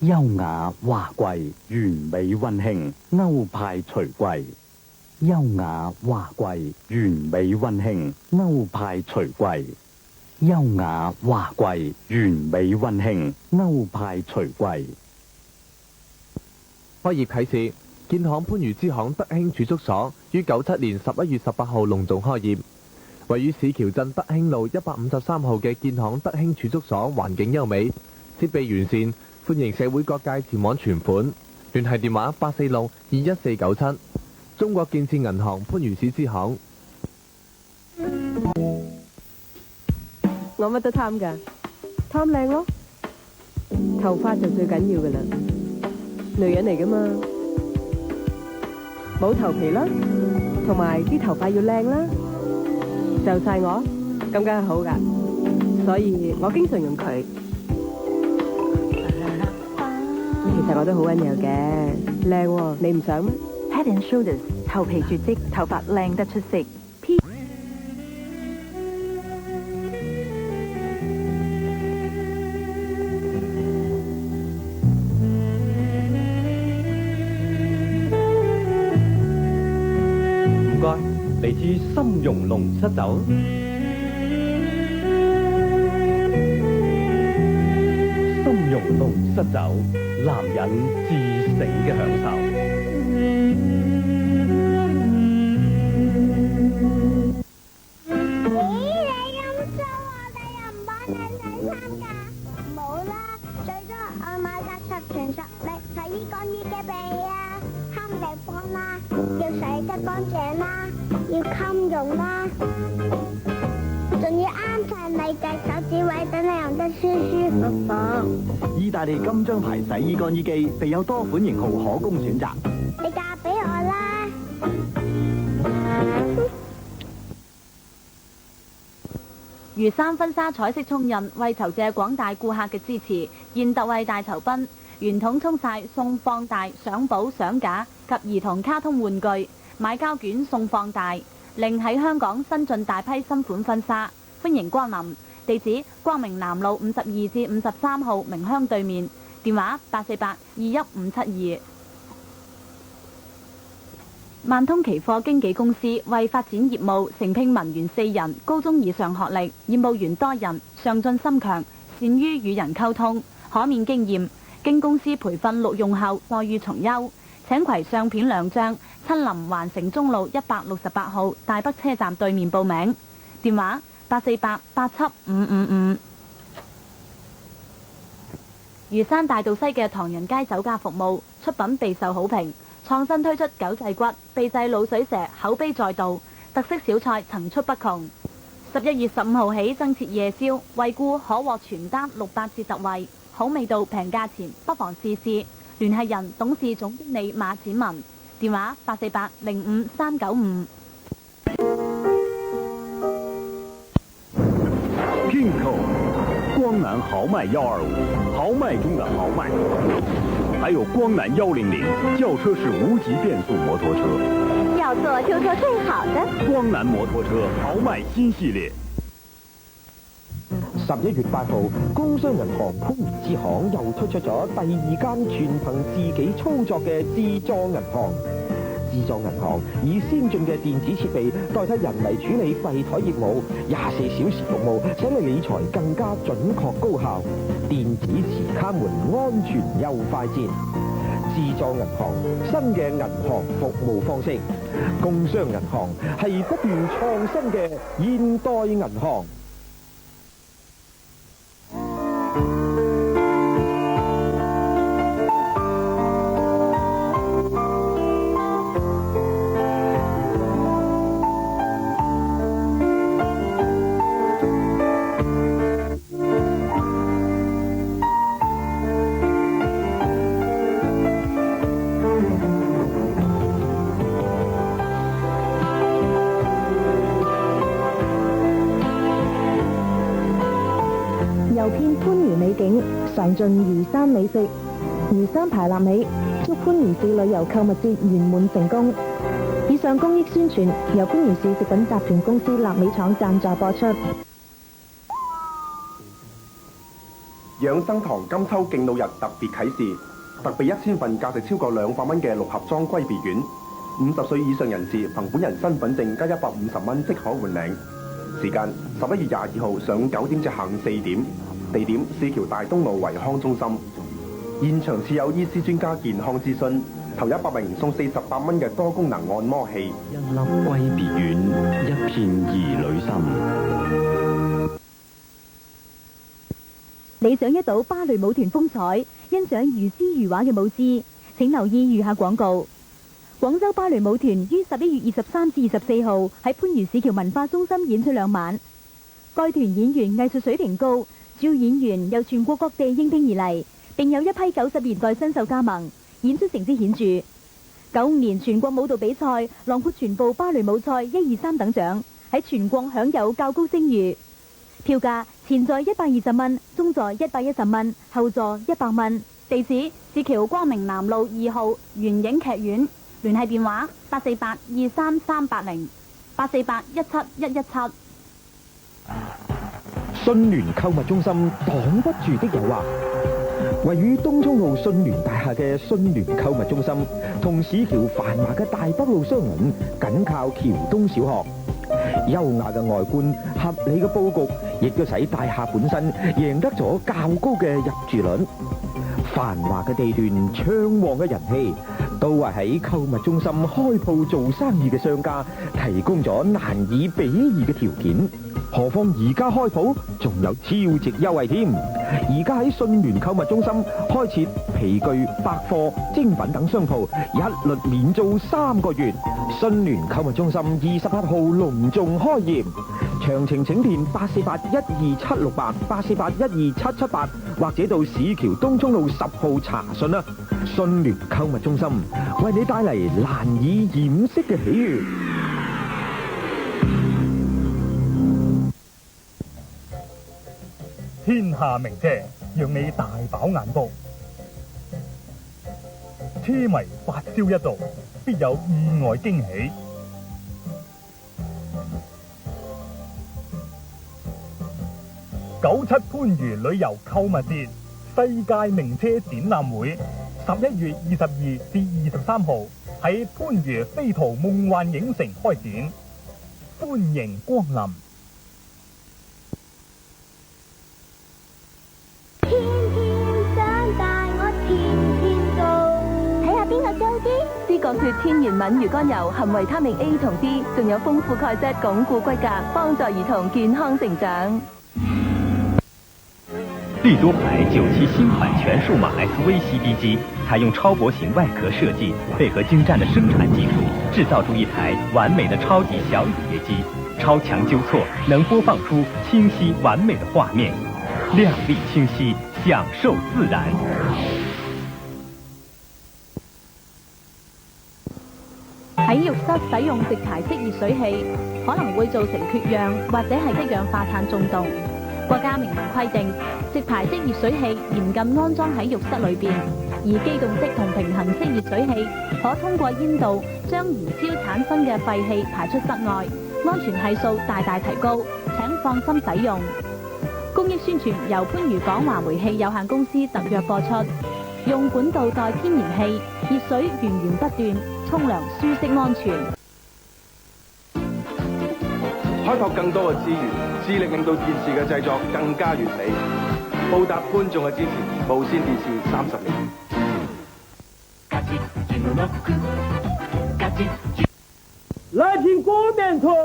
優雅華貴，完美溫馨，歐派隨貴。優雅華貴，完美溫馨，歐派隨貴。優雅華貴，完美溫馨，歐派隨貴。開業啟事，建行番禺支行德興儲蓄所於97年11月18號隆重開業。位於市橋鎮德興路153號嘅建行德興儲蓄所環境優美，設備完善，歡迎社會各界前往存款。聯繫電話846-21497。中國建設銀行番禺市支行。我乜都貪㗎，貪靚咯，頭髮就最緊要㗎啦，女人嚟㗎嘛，冇頭皮啦，同埋啲頭髮要靚啦，就晒我，咁梗係好㗎，所以我經常用佢。其實我都好溫柔嘅，靚喎，你唔想咩？ Head and Shoulders 頭皮絕跡，頭髮靚得出色。唔該，嚟自參茸龍失酒。參茸龍失酒，男人至誠嘅享受。乾淨啦，要襟用啦，仲要啱晒你嘅手指位，等你用得舒舒服服。意大利金章牌洗衣乾衣機備有多款型號可供選擇。你嫁俾我啦！魚三婚紗彩色沖印，為酬謝廣大顧客嘅支持，現特惠大酬賓，圓筒沖曬送放大、相簿、相架及兒童卡通玩具。買膠卷送放大，另喺香港新進大批新款婚紗，歡迎光臨。地址：光明南路52至53號明香對面，電話848-21572。萬通期貨經紀公司為發展業務，誠聘文員4人，高中以上學歷，業務員多人，上進心強，善於與人溝通，可免經驗。經公司培訓錄用後，待遇從優。請攜相片2張，親臨環城中路168號大北車站對面報名。電話848-87555。漁山大道西嘅唐人街酒家服務出品備受好評，創新推出九製骨、秘製滷水蛇，口碑載道，特色小菜層出不窮。11月15號起增設夜宵，惠顧可獲全單68折特惠，好味道平價錢，不妨試試。聯繫人董事總經理馬展文，電話848-05395。Kinko 光南豪邁125，豪邁中的豪邁，還有光南100，轎車式無級變速摩托車，要坐就坐最好的光南摩托車豪邁新系列。11月8號，工商銀行番禺支行又推出咗第2間全憑自己操作嘅自助銀行。自助銀行以先進嘅電子設備代替人嚟處理櫃台業務，24小時服務，使你理財更加準確高效。電子持卡門安全又快捷。自助銀行新嘅銀行服務方式，工商銀行係不斷創新嘅現代銀行。遊遍番禺美景，嘗盡漁山美食。漁山排臘尾，祝番禺市旅遊購物節圓滿成功。以上公益宣傳由番禺市食品集團公司臘尾廠贊助播出。養生堂金秋敬老日特別啟示，特備1000份價值超過200蚊嘅6盒裝龜別丸，50歲以上人士憑本人身份證加150蚊即可換領。時間11月22號上午9點至下午4點，地點市橋大東路維康中心。現場設有醫師專家健康諮詢，頭100名送48蚊嘅多功能按摩器。一粒龜別丸，一片兒女心。你想一睹芭蕾舞團風采，欣賞如詩如畫嘅舞姿，請留意以下廣告。廣州芭蕾舞團於11月23至24號喺番禺市橋文化中心演出2晚。該團演員藝術水平高，主要演員由全國各地應聘而嚟，並有一批90年代新秀加盟，演出成績顯著。95年全國舞蹈比賽囊括全部芭蕾舞賽1、2、3等獎，喺全國享有較高聲譽。票價前座120蚊，中座110蚊，後座100蚊。地址：市橋光明南路2號圓影劇院。聯繫電話：848-23380，848-17117。信聯購物中心擋不住的誘惑。位於東涌路信聯大廈嘅信聯購物中心，同市橋繁華嘅大北路相鄰，緊靠橋東小學。優雅嘅外觀、合理嘅佈局，亦都使大廈本身贏得咗較高嘅入住率。繁華嘅地段、暢旺嘅人氣，都係喺購物中心開鋪做生意嘅商家提供咗難以比擬嘅條件。何況而家開鋪仲有超值優惠添！而家喺信聯購物中心開設皮具、百貨、精品等商鋪，一律免租3個月。信聯購物中心28號隆重開業，詳情請電848-12768、848-12778，或者到市橋東涌路10號查詢啦。信聯購物中心為你帶嚟難以掩飾嘅喜悅。天下名車，讓你大飽眼福。車迷發燒一度，必有意外驚喜。97番禺旅遊購物節世界名車展覽會，11月22至23號喺番禺飛圖夢幻影城開展，歡迎光臨。國血天然敏魚肝油含維他命 A 同 D， 仲有豐富鈣質，鞏固骨骼，幫助兒童健康成長。利多牌97新款全數碼 SV CD 機，採用超薄型外殼設計，配合精湛的生產技術，製造出一台完美的超級小影碟機，超強糾錯，能播放出清晰完美的畫面，亮麗清晰，享受自然。喺浴室使用直排式熱水器，可能會造成缺氧或者係一氧化碳中毒。國家明文規定，直排式熱水器嚴禁安裝喺浴室裏邊，而機動式同平衡式熱水器可通過煙道將燃燒產生嘅廢氣排出室外，安全係數大大提高，請放心使用。公益宣傳由番禺港華煤氣有限公司特約播出。用管道代天然氣，熱水源源不斷，沖涼舒適安全。開拓更多嘅資源，致力令到電視嘅製作更加完美。報答觀眾嘅支持，無線電視30年。來聽過年團，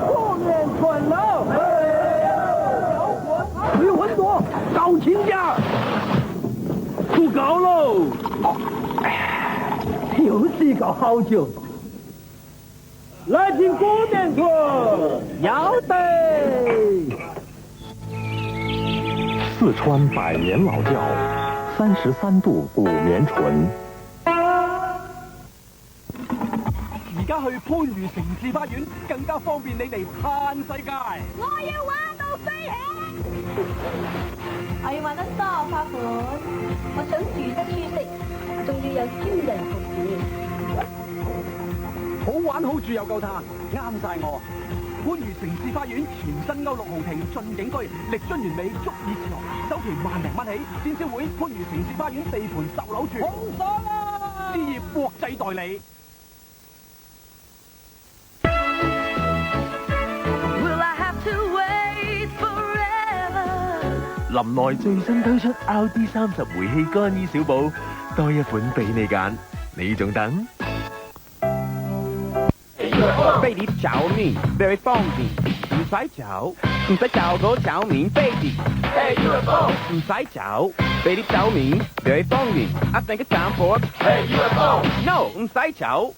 過年團了，沒有很多，高情價，不高嘍。又是個好酒。來聽過年團，要得。四川百年老窖，33度古綿醇。而家去番禺城市花園更加方便你嚟嘆世界。我要玩到飛起。我要玩得多花款，我想住得舒適，仲要有專人服務。好玩好住又夠嘆，啱晒我。番禺城市花園全新歐陸豪庭駿景居，力臻完美，足以自豪。首期10000零蚊起，展銷會番禺城市花園地盤10樓住，好爽啊！置業國際代理。林內最新推出 RD30 煤氣乾衣小寶，多一款俾你揀，你仲等？飛碟炒麵 very 方便，唔使炒個炒麵飛碟。Hey UFO， 唔使炒，飛碟炒麵 very 方便。I think it's time for Hey UFO。No， 唔使炒，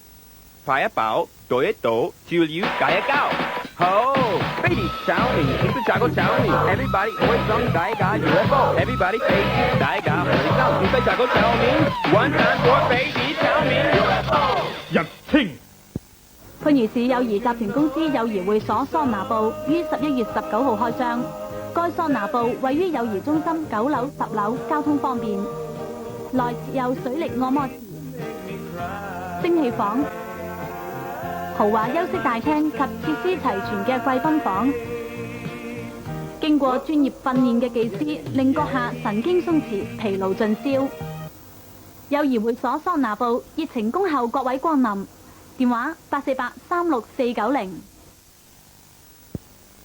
快一包，倒一倒，調料加一膠。好，飛碟炒麵，唔使炒個炒麵 ，everybody 開心，大家 UFO，everybody 飛碟，大家開心，唔使炒個炒麵 ，one time for 飛碟炒麵 UFO。日清。番禺市友誼集團公司友誼會所桑拿部於11月19號開張。該桑拿部位於友誼中心9樓、10樓，交通方便。內設有水力按摩池、蒸氣房、豪華休息大廳及設施齊全嘅貴賓房。經過專業訓練嘅技師，令閣下神經鬆弛、疲勞盡消。友誼會所桑拿部熱情恭候各位光臨。電話848-36490。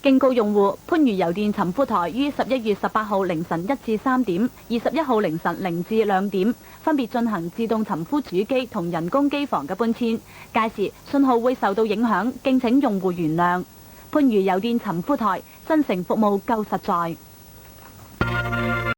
警告用戶，番禺郵電尋夫台於11月18號凌晨1至3點、21號凌晨0至2點，分別進行自動尋夫主機同人工機房嘅搬遷，屆時信號會受到影響，敬請用戶原諒。番禺郵電尋夫台，真誠服務夠實在。